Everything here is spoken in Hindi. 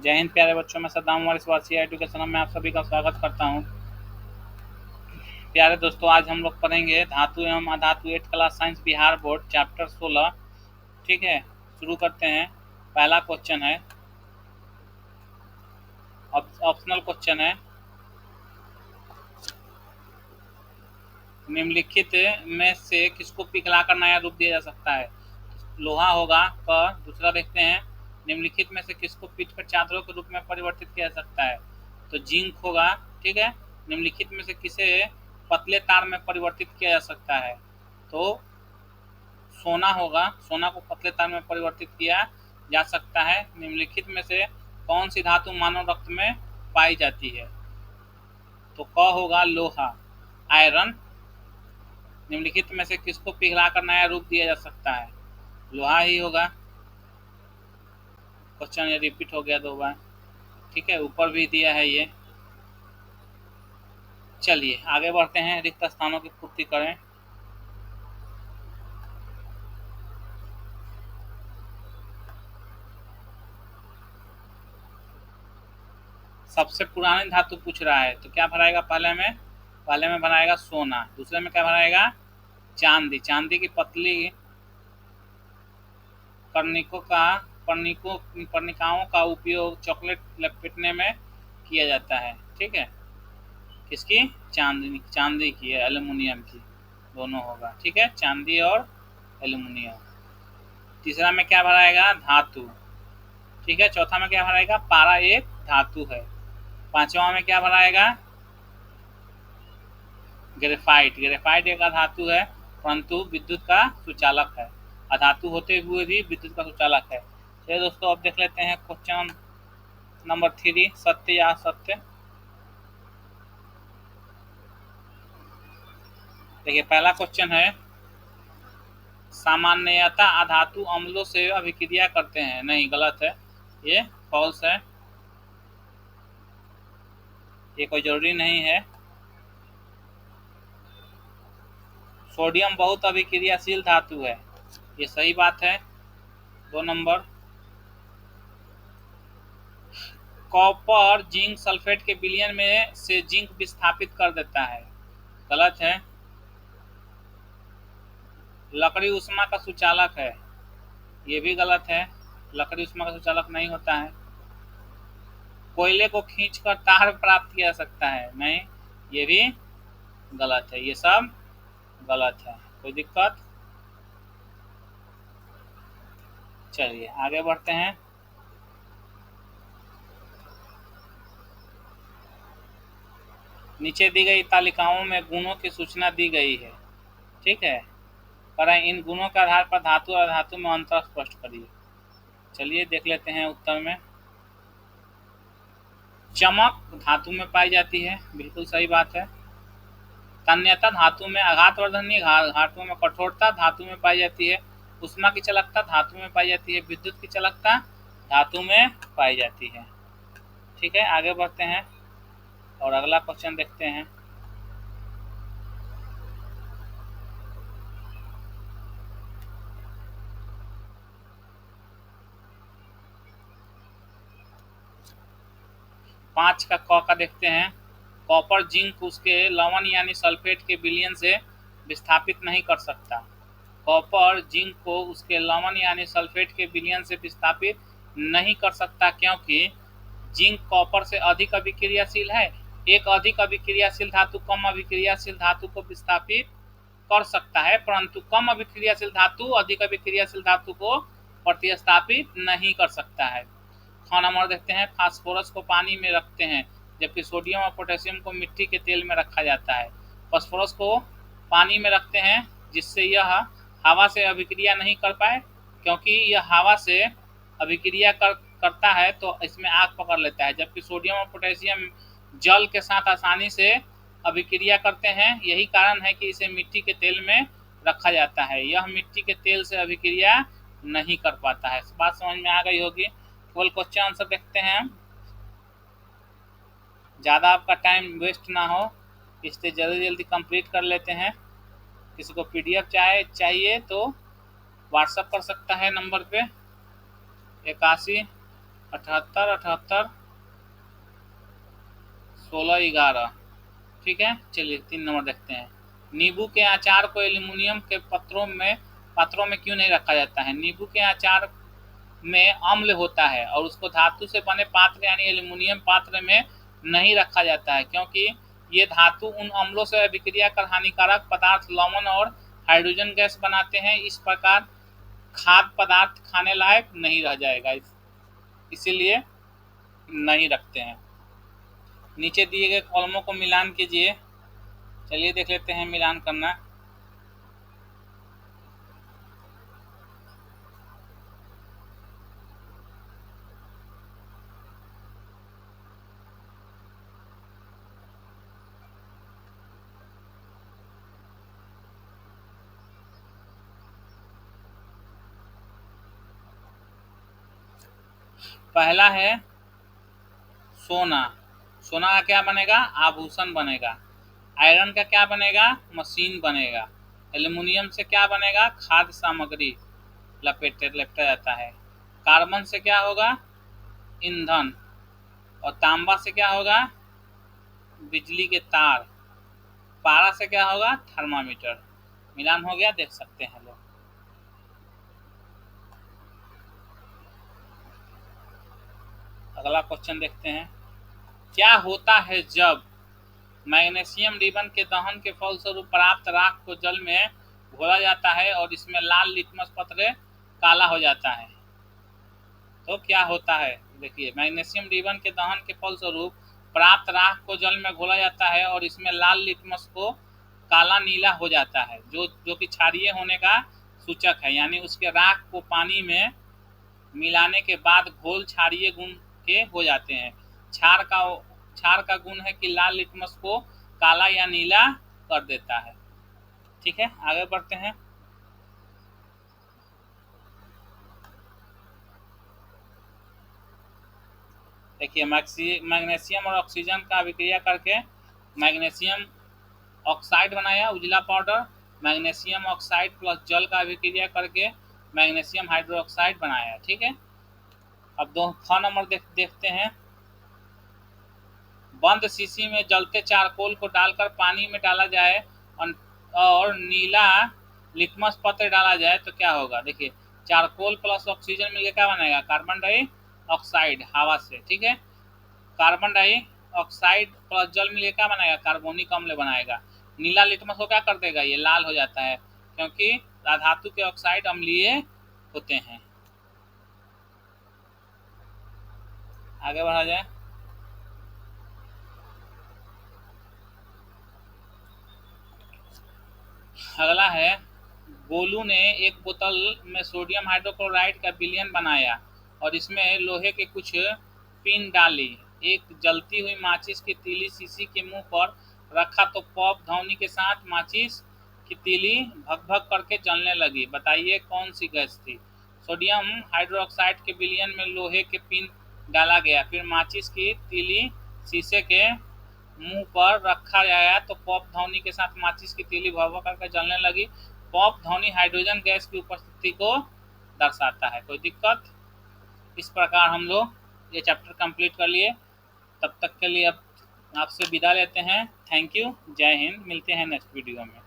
जय हिंद प्यारे बच्चों, मैं सद्दाम वारिस वासी एजुकेशन में आप सभी का स्वागत करता हूं। प्यारे दोस्तों, आज हम लोग पढ़ेंगे धातु एवं अधातु 8 class science Bihar board chapter 16। ठीक है, शुरू करते हैं। पहला क्वेश्चन है, ऑप्शनल क्वेश्चन है, निम्नलिखित में से किसको पिघलाकर नया रूप दिया जा सकता है? लोहा होगा क। दूसरा देखते हैं, निम्नलिखित में से किसको पीट कर चादरों के रूप में परिवर्तित किया जा सकता है? तो जिंक होगा। ठीक है, निम्नलिखित में से किसे पतले तार में परिवर्तित किया जा सकता है? तो सोना होगा। सोना को पतले तार में परिवर्तित किया जा सकता है। निम्नलिखित में से कौन सी धातु मानव रक्त में पाई जाती है? तो क होगा लोहा, आयरन। निम्नलिखित में से किसको पिघलाकर नया रूप दिया जा सकता है? लोहा ही होगा। क्वेश्चन ये रिपीट हो गया 2 बार। ठीक है, ऊपर भी दिया है ये। चलिए आगे बढ़ते हैं, रिक्त स्थानों की पूर्ति करें। सबसे पुरानी धातु पूछ रहा है, तो क्या भराएगा? पहले में भराएगा सोना। दूसरे में क्या भराएगा? चांदी। चांदी की पतली पर्णिकाओं का उपयोग चॉकलेट लपेटने में किया जाता है। ठीक है, किसकी? चांदी की है, एल्युमिनियम की, दोनों होगा। ठीक है, चांदी और एल्युमिनियम। तीसरा में क्या भराएगा? धातु। ठीक है, चौथा में क्या भराएगा? पारा एक धातु है। पांचवा में क्या भराएगा? ग्रेफाइट। ग्रेफाइट एक अधातु है परंतु विद्युत का सुचालक है। अधातु होते हुए भी विद्युत का सुचालक है। चलिए दोस्तों, अब देख लेते हैं क्वेश्चन नंबर 3, सत्य या असत्य। देखिए पहला क्वेश्चन है, सामान्यतः अधातु अम्लों से अभिक्रिया करते हैं। नहीं, गलत है, ये फॉल्स है, ये कोई जरूरी नहीं है। सोडियम बहुत अभिक्रियाशील धातु है, ये सही बात है। 2 नंबर, कॉपर जिंक सल्फेट के विलयन में से जिंक विस्थापित कर देता है। गलत है। लकड़ी ऊष्मा का सुचालक है, ये भी गलत है। लकड़ी ऊष्मा का सुचालक नहीं होता है। कोयले को खींचकर तार प्राप्त किया जा सकता है। नहीं, ये भी गलत है। ये सब गलत है, कोई दिक्कत? चलिए आगे बढ़ते हैं। नीचे दी गई तालिकाओं में गुणों की सूचना दी गई है। ठीक है, करें इन गुणों के आधार पर धातु और अधातु में अंतर स्पष्ट करिए। चलिए देख लेते हैं उत्तर में। चमक धातु में पाई जाती है, बिल्कुल सही बात है। तन्यता धातु में, आघातवर्धनी धातु में, कठोरता धातु में पाई जाती है, ऊष्मा की चालकता धातु में पाई जाती है, विद्युत की चालकता धातु में पाई जाती है। ठीक है, आगे बढ़ते हैं और अगला क्वेश्चन देखते हैं। पांच का क का देखते हैं। कॉपर जिंक उसके लवण यानी सल्फेट के विलयन से विस्थापित नहीं कर सकता। कॉपर जिंक को उसके लवण यानी सल्फेट के विलयन से विस्थापित नहीं कर सकता, क्योंकि जिंक कॉपर से अधिक अभिक्रियाशील है। एक अधिक अभिक्रियाशील धातु कम अभिक्रियाशील धातु को विस्थापित कर सकता है, परंतु कम अभिक्रियाशील धातु अधिक अभिक्रियाशील धातु को प्रतिस्थापित नहीं कर सकता है। ख नंबर देखते हैं, फास्फोरस को पानी में रखते हैं जबकि सोडियम और पोटेशियम को मिट्टी के तेल में रखा जाता है। फास्फोरस को पानी में रखते हैं जिससे यह हवा से अभिक्रिया नहीं कर पाए, क्योंकि यह हवा से अभिक्रिया करता है तो इसमें आग पकड़ लेता है, जबकि सोडियम और पोटेशियम जल के साथ आसानी से अभिक्रिया करते हैं। यही कारण है कि इसे मिट्टी के तेल में रखा जाता है। यह मिट्टी के तेल से अभिक्रिया नहीं कर पाता है। बात समझ में आ गई होगी। केवल क्वेश्चन आंसर देखते हैं, ज़्यादा आपका टाइम वेस्ट ना हो इसलिए जल्दी जल्दी कंप्लीट कर लेते हैं। किसी को पीडीएफ चाहिए तो व्हाट्सएप कर सकता है नंबर पे 81 78, 78, 16, 11। ठीक है, चलिए 3 नंबर देखते हैं। नींबू के अचार को एल्यूमिनियम के पात्रों में क्यों नहीं रखा जाता है? नींबू के अचार में अम्ल होता है और उसको धातु से बने पात्र यानी एल्यूमिनियम पात्र में नहीं रखा जाता है, क्योंकि ये धातु उन अम्लों से अभिक्रिया कर हानिकारक पदार्थ लवण और हाइड्रोजन गैस बनाते हैं। इस प्रकार खाद्य पदार्थ खाने लायक नहीं रह जाएगा, इसीलिए नहीं रखते हैं। नीचे दिए गए कॉलमों को मिलान कीजिए। चलिए देख लेते हैं मिलान करना। पहला है सोना। सोना का क्या बनेगा? आभूषण बनेगा। आयरन का क्या बनेगा? मशीन बनेगा। एल्यूमिनियम से क्या बनेगा? खाद्य सामग्री लपेटा जाता है। कार्बन से क्या होगा? ईंधन। और तांबा से क्या होगा? बिजली के तार। पारा से क्या होगा? थर्मामीटर। मिलान हो गया, देख सकते हैं लोग। अगला क्वेश्चन देखते हैं। क्या होता है जब मैग्नीशियम रिबन के दहन के फलस्वरूप प्राप्त राख को जल में घोला जाता है और इसमें लाल लिटमस पत्र काला हो जाता है? तो क्या होता है? देखिए, मैग्नीशियम रिबन के दहन के फलस्वरूप प्राप्त राख को जल में घोला जाता है और इसमें लाल लिटमस को काला नीला हो जाता है, जो कि क्षारीय होने का सूचक है। यानी उसके राख को पानी में मिलाने के बाद घोल क्षारीय गुण के हो जाते हैं। क्षार का गुण है कि लाल लिटमस को काला या नीला कर देता है। ठीक है, आगे बढ़ते हैं। देखिए, मैग्नीशियम और ऑक्सीजन का अभिक्रिया करके मैग्नीशियम ऑक्साइड बनाया, उजला पाउडर। मैग्नीशियम ऑक्साइड प्लस जल का अभिक्रिया करके मैग्नीशियम हाइड्रोक्साइड बनाया। ठीक है, अब 2 नंबर देखते हैं। बंद शीशी में जलते चारकोल को डालकर पानी में डाला जाए और नीला लिटमस पत्र डाला जाए तो क्या होगा? देखिए, चारकोल प्लस ऑक्सीजन मिलकर क्या बनेगा? कार्बन डाइऑक्साइड, हवा से। ठीक है, कार्बन डाइऑक्साइड प्लस जल मिलकर क्या बनाएगा? कार्बोनिक अम्ल बनाएगा। नीला लिटमस को क्या कर देगा? ये लाल हो जाता है, क्योंकि धातु के ऑक्साइड अम्लीय होते हैं। आगे बढ़ा जाए। अगला है, गोलू ने एक बोतल में सोडियम हाइड्रोक्लोराइड का विलयन बनाया और इसमें लोहे के कुछ पिन डाली। एक जलती हुई माचिस की तीली शीशी के मुंह पर रखा तो पॉप ध्वनि के साथ माचिस की तीली भग भग करके जलने लगी। बताइए कौन सी गैस थी? सोडियम हाइड्रोक्साइड के विलयन में लोहे के पिन डाला गया, फिर माचिस की तीली शीशे के मुंह पर रखा गया तो पॉप ध्वनि के साथ माचिस की तीली भग भग करके जलने लगी। पॉप ध्वनि हाइड्रोजन गैस की उपस्थिति को दर्शाता है। कोई दिक्कत? इस प्रकार हम लोग ये चैप्टर कंप्लीट कर लिए। तब तक के लिए अब आपसे विदा लेते हैं। थैंक यू, जय हिंद। मिलते हैं नेक्स्ट वीडियो में।